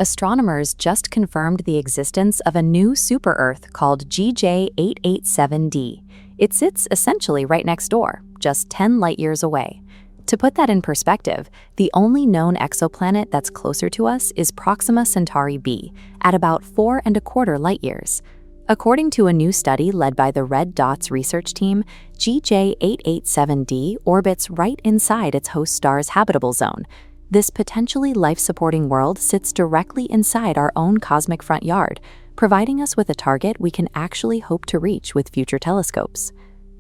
Astronomers just confirmed the existence of a new super-Earth called GJ887d. It sits essentially right next door, just 10 light-years away. To put that in perspective, the only known exoplanet that's closer to us is Proxima Centauri b, at about 4¼ light-years. According to a new study led by the RedDots research team, GJ887d orbits right inside its host star's habitable zone. This potentially life-supporting world sits directly inside our own cosmic front yard, providing us with a target we can actually hope to reach with future telescopes.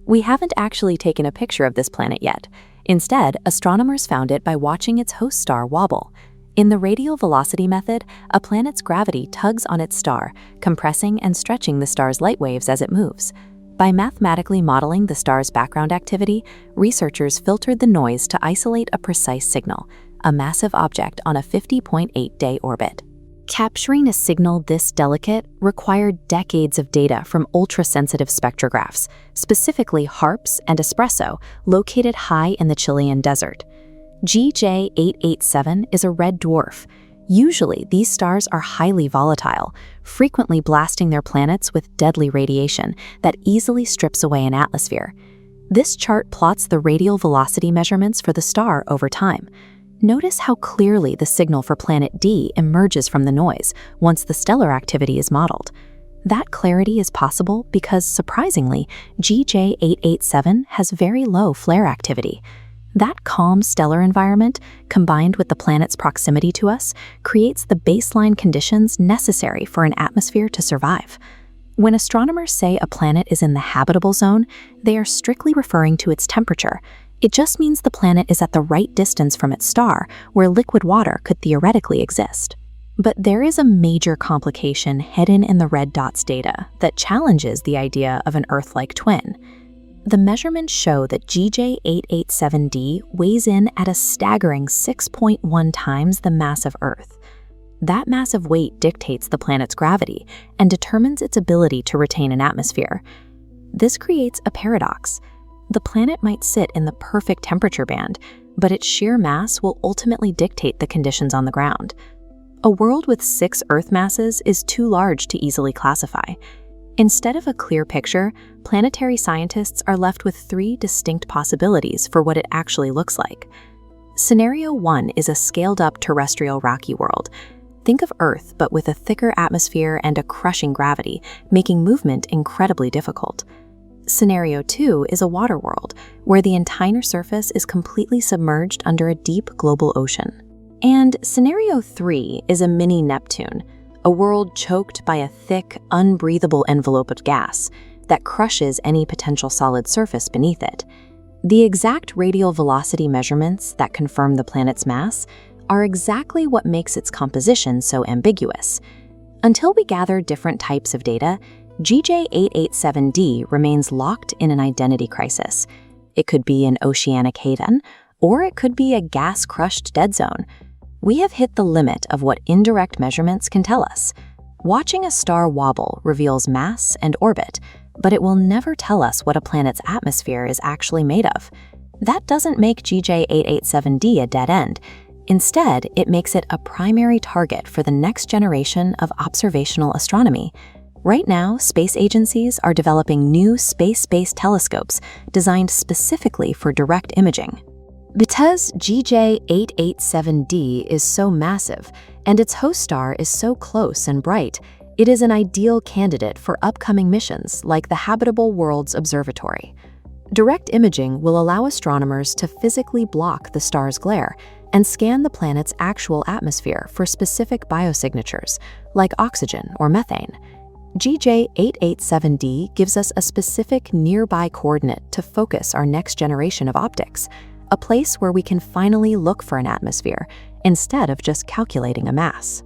We haven't actually taken a picture of this planet yet. Instead, astronomers found it by watching its host star wobble. In the radial velocity method, a planet's gravity tugs on its star, compressing and stretching the star's light waves as it moves. By mathematically modeling the star's background activity, researchers filtered the noise to isolate a precise signal, a massive object on a 50.8-day orbit. Capturing a signal this delicate required decades of data from ultra-sensitive spectrographs, specifically HARPS and ESPRESSO, located high in the Chilean desert. GJ887 is a red dwarf. Usually, these stars are highly volatile, frequently blasting their planets with deadly radiation that easily strips away an atmosphere. This chart plots the radial velocity measurements for the star over time. Notice how clearly the signal for planet D emerges from the noise once the stellar activity is modeled. That clarity is possible because, surprisingly, GJ887 has very low flare activity. That calm stellar environment, combined with the planet's proximity to us, creates the baseline conditions necessary for an atmosphere to survive. When astronomers say a planet is in the habitable zone, they are strictly referring to its temperature. It just means the planet is at the right distance from its star, where liquid water could theoretically exist. But there is a major complication hidden in the RedDots data that challenges the idea of an Earth-like twin. The measurements show that GJ887d weighs in at a staggering 6.1 times the mass of Earth. That massive weight dictates the planet's gravity and determines its ability to retain an atmosphere. This creates a paradox. The planet might sit in the perfect temperature band, but its sheer mass will ultimately dictate the conditions on the ground. A world with 6 Earth masses is too large to easily classify. Instead of a clear picture, planetary scientists are left with 3 distinct possibilities for what it actually looks like. Scenario 1 is a scaled-up terrestrial rocky world. Think of Earth, but with a thicker atmosphere and a crushing gravity, making movement incredibly difficult. Scenario 2 is a water world, where the entire surface is completely submerged under a deep global ocean. And Scenario 3 is a mini-Neptune, a world choked by a thick, unbreathable envelope of gas that crushes any potential solid surface beneath it. The exact radial velocity measurements that confirm the planet's mass are exactly what makes its composition so ambiguous. Until we gather different types of data, GJ887d remains locked in an identity crisis. It could be an oceanic haven, or it could be a gas-crushed dead zone. We have hit the limit of what indirect measurements can tell us. Watching a star wobble reveals mass and orbit, but it will never tell us what a planet's atmosphere is actually made of. That doesn't make GJ887d a dead end. Instead, it makes it a primary target for the next generation of observational astronomy. Right now, space agencies are developing new space-based telescopes designed specifically for direct imaging. Because GJ887d is so massive and its host star is so close and bright, it is an ideal candidate for upcoming missions like the Habitable Worlds Observatory. Direct imaging will allow astronomers to physically block the star's glare and scan the planet's actual atmosphere for specific biosignatures, like oxygen or methane. GJ887d gives us a specific nearby coordinate to focus our next generation of optics, a place where we can finally look for an atmosphere instead of just calculating a mass.